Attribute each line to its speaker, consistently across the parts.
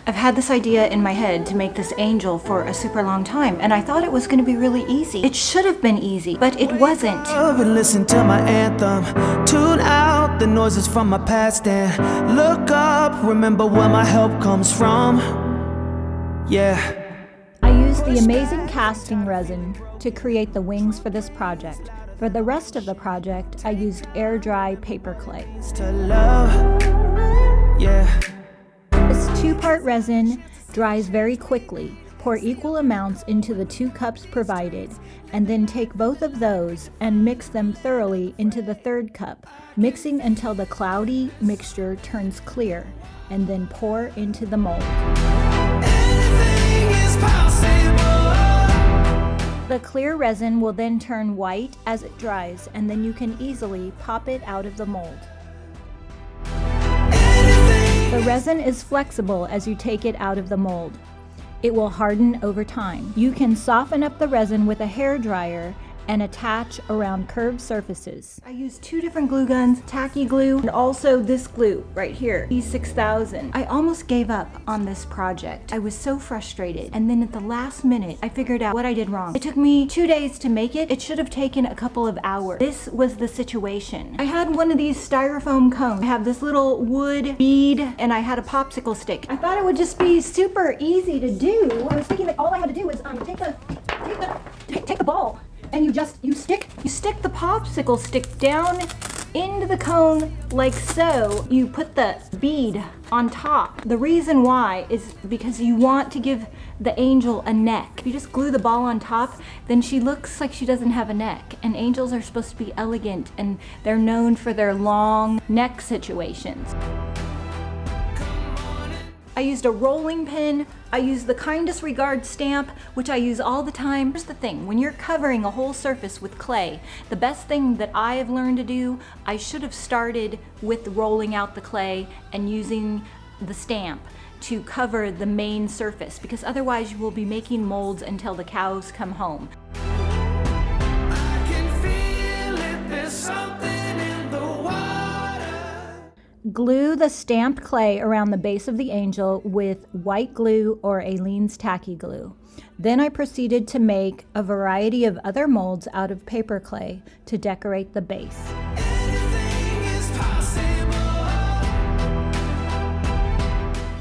Speaker 1: I've had this idea in my head to make this angel for a super long time, and I thought it was going to be really easy. It should have been easy, but it wasn't.
Speaker 2: And listen to my anthem, tune out the noises from my past and look up, remember where my help comes from. Yeah.
Speaker 3: I used the amazing casting resin to create the wings for this project. For the rest of the project, I used air dry paper clay.
Speaker 2: To love. Yeah.
Speaker 3: This 2-part resin dries very quickly. Pour equal amounts into the 2 cups provided, and then take both of those and mix them thoroughly into the 3rd cup, mixing until the cloudy mixture turns clear, and then pour into the mold. The clear resin will then turn white as it dries, and then you can easily pop it out of the mold. The resin is flexible as you take it out of the mold. It will harden over time. You can soften up the resin with a hair dryer and attach around curved surfaces.
Speaker 1: I used 2 different glue guns, tacky glue, and also this glue right here, E6000. I almost gave up on this project. I was so frustrated, and then at the last minute, I figured out what I did wrong. It took me 2 days to make it. It should have taken a couple of hours. This was the situation. I had one of these styrofoam cones. I have this little wood bead, and I had a popsicle stick. I thought it would just be super easy to do. I was thinking that all I had to do was take the ball, and you stick the popsicle stick down into the cone like so. You put the bead on top. The reason why is because you want to give the angel a neck. If you just glue the ball on top, then she looks like she doesn't have a neck. And angels are supposed to be elegant, and they're known for their long neck situations. I used a rolling pin. I used the kindest regard stamp, which I use all the time. Here's the thing, when you're covering a whole surface with clay, the best thing that I have learned to do, I should have started with rolling out the clay and using the stamp to cover the main surface, because otherwise you will be making molds until the cows come home.
Speaker 2: I can feel it, there's something in the water.
Speaker 3: Glue the stamped clay around the base of the angel with white glue or Aleene's tacky glue. Then I proceeded to make a variety of other molds out of paper clay to decorate the base.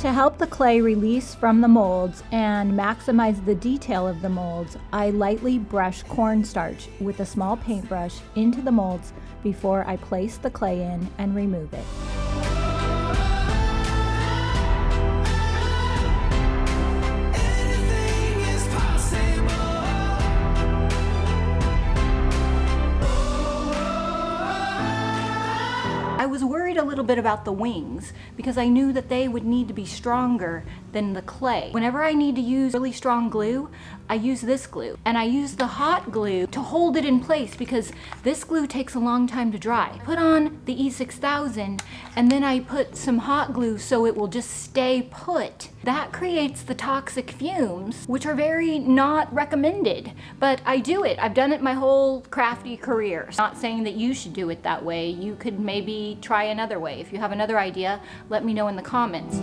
Speaker 3: To help the clay release from the molds and maximize the detail of the molds, I lightly brush cornstarch with a small paintbrush into the molds before I place the clay in and remove it.
Speaker 1: I was worried a little bit about the wings because I knew that they would need to be stronger than the clay. Whenever I need to use really strong glue, I use this glue. And I use the hot glue to hold it in place because this glue takes a long time to dry. Put on the E6000 and then I put some hot glue so it will just stay put. That creates the toxic fumes, which are very not recommended. But I do it. I've done it my whole crafty career. Not saying that you should do it that way. You could maybe try another way. If you have another idea, let me know in the comments.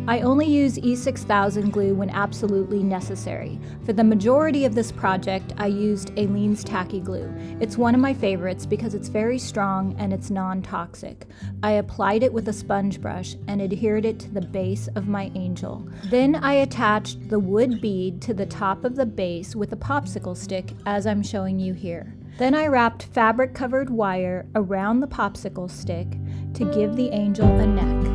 Speaker 3: I only use E6000 glue when absolutely necessary. For the majority of this project, I used Aleene's tacky glue. It's one of my favorites because it's very strong and it's non-toxic. I applied it with a sponge brush and adhered it to the base of my angel. Then I attached the wood bead to the top of the base with a popsicle stick, as I'm showing you here. Then I wrapped fabric-covered wire around the popsicle stick to give the angel a neck.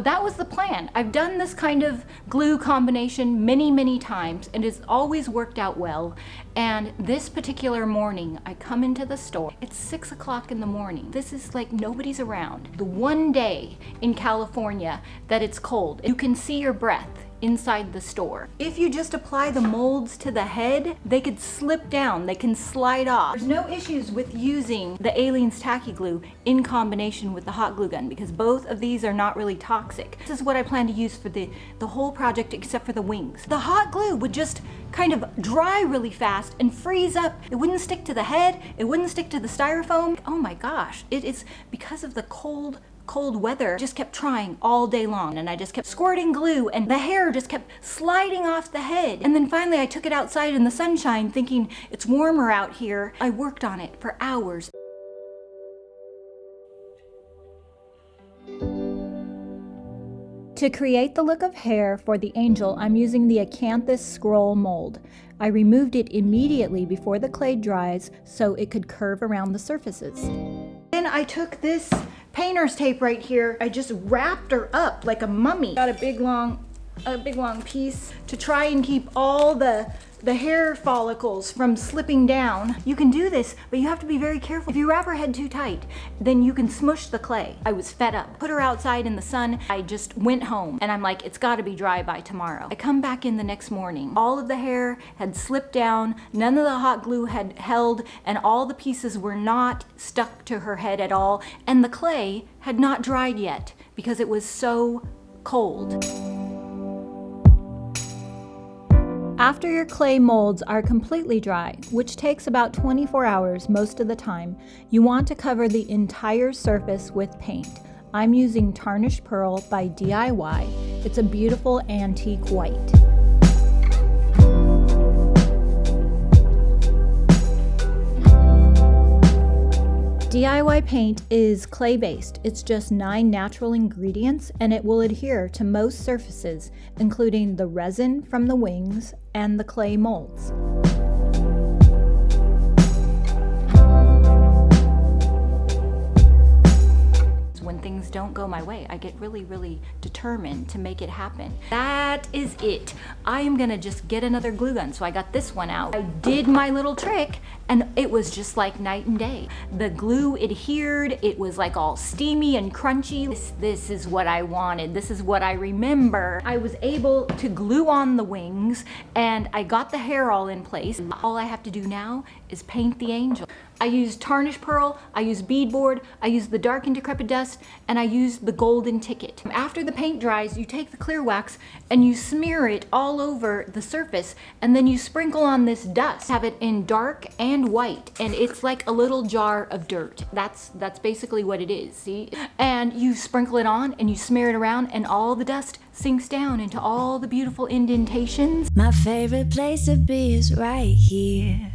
Speaker 1: That was the plan. I've done this kind of glue combination many times and it's always worked out well. And this particular morning, I come into the store. It's 6 o'clock in the morning. This is like nobody's around. The one day in California that it's cold. You can see your breath inside the store. If you just apply the molds to the head, they could slip down, they can slide off. There's no issues with using the Aleene's tacky glue in combination with the hot glue gun because both of these are not really toxic. This is what I plan to use for the whole project except for the wings. The hot glue would just kind of dry really fast and freeze up. It wouldn't stick to the head, it wouldn't stick to the styrofoam. Oh my gosh, it is because of the cold weather. I just kept trying all day long and I just kept squirting glue and the hair just kept sliding off the head. And then finally I took it outside in the sunshine thinking it's warmer out here. I worked on it for hours.
Speaker 3: To create the look of hair for the angel, I'm using the Acanthus scroll mold. I removed it immediately before the clay dries so it could curve around the surfaces.
Speaker 1: Then I took this painter's tape right here. I just wrapped her up like a mummy. Got a big long piece to try and keep all the hair follicles from slipping down. You can do this, but you have to be very careful. If you wrap her head too tight, then you can smush the clay. I was fed up. Put her outside in the sun. I just went home and I'm like, it's gotta be dry by tomorrow. I come back in the next morning. All of the hair had slipped down, none of the hot glue had held, and all the pieces were not stuck to her head at all, and the clay had not dried yet because it was so cold.
Speaker 3: After your clay molds are completely dry, which takes about 24 hours most of the time, you want to cover the entire surface with paint. I'm using Tarnished Pearl by DIY. It's a beautiful antique white. DIY paint is clay-based. It's just 9 natural ingredients and it will adhere to most surfaces, including the resin from the wings and the clay molds.
Speaker 1: When things don't go my way, I get really determined to make it happen. That is it. I am gonna just get another glue gun. So I got this one out. I did my little trick and it was just like night and day. The glue adhered, it was like all steamy and crunchy. This is what I wanted. This is what I remember. I was able to glue on the wings and I got the hair all in place. All I have to do now is paint the angel. I used Tarnished Pearl, I used beadboard, I used the Dark and Decrepit Dust, and I used the Golden Ticket. After the paint dries, you take the clear wax and you smear it all over the surface, and then you sprinkle on this dust. Have it in dark and white, and it's like a little jar of dirt. That's basically what it is, see? And you sprinkle it on and you smear it around, and all the dust sinks down into all the beautiful indentations.
Speaker 4: My favorite place to be is right here.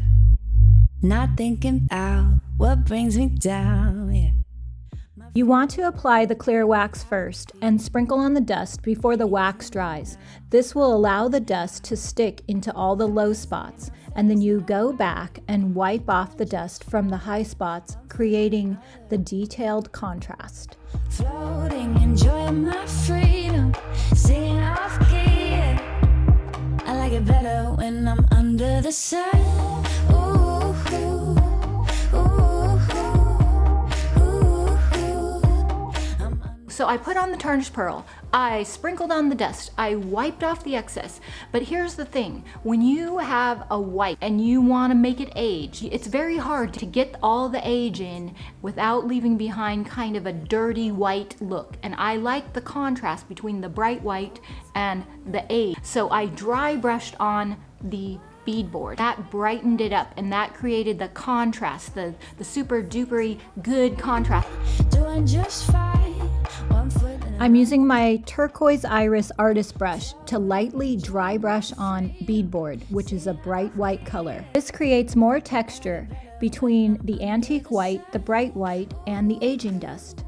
Speaker 4: Not thinking about what brings me down, yeah.
Speaker 3: You want to apply the clear wax first and sprinkle on the dust before the wax dries. This will allow the dust to stick into all the low spots, and then you go back and wipe off the dust from the high spots, creating the detailed contrast.
Speaker 4: Floating, enjoying my freedom, singing off key, yeah. I like it better when I'm under the sun.
Speaker 1: So I put on the Tarnished Pearl, I sprinkled on the dust, I wiped off the excess. But here's the thing, when you have a white and you want to make it age, it's very hard to get all the age in without leaving behind kind of a dirty white look. And I like the contrast between the bright white and the age. So I dry brushed on the beadboard. That brightened it up and that created the contrast, the super dupery good contrast.
Speaker 4: Doing just fine.
Speaker 3: I'm using my turquoise iris artist brush to lightly dry brush on beadboard, which is a bright white color. This creates more texture between the antique white, the bright white, and the aging dust.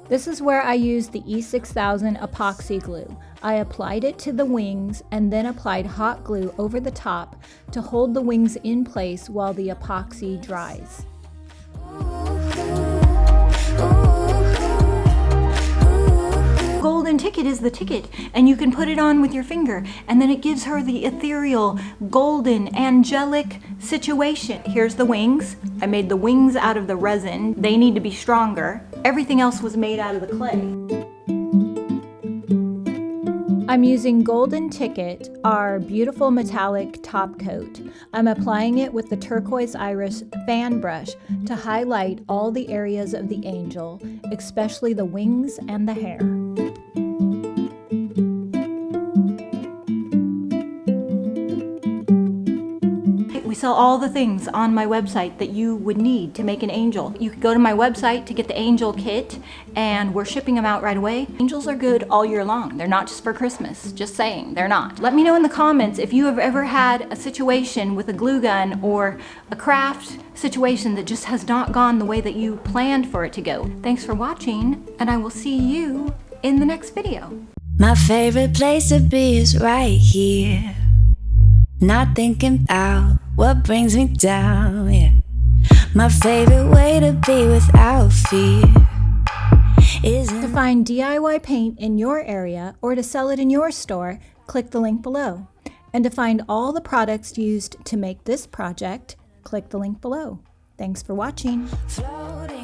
Speaker 3: This is where I used the E6000 epoxy glue. I applied it to the wings and then applied hot glue over the top to hold the wings in place while the epoxy dries.
Speaker 1: Golden Ticket is the ticket, and you can put it on with your finger, and then it gives her the ethereal, golden, angelic situation. Here's the wings. I made the wings out of the resin. They need to be stronger. Everything else was made out of the clay.
Speaker 3: I'm using Golden Ticket, our beautiful metallic top coat. I'm applying it with the Turquoise Iris fan brush to highlight all the areas of the angel, especially the wings and the hair.
Speaker 1: We sell all the things on my website that you would need to make an angel. You could go to my website to get the angel kit, and we're shipping them out right away. Angels are good all year long. They're not just for Christmas. Just saying, they're not. Let me know in the comments if you have ever had a situation with a glue gun or a craft situation that just has not gone the way that you planned for it to go. Thanks for watching, and I will see you in the next video.
Speaker 4: My favorite place to be is right here. Not thinking about what brings me down, yeah. My favorite way to be without fear is
Speaker 3: To find DIY paint in your area or to sell it in your store, click the link below. And to find all the products used to make this project, click the link below. Thanks for watching.
Speaker 4: floating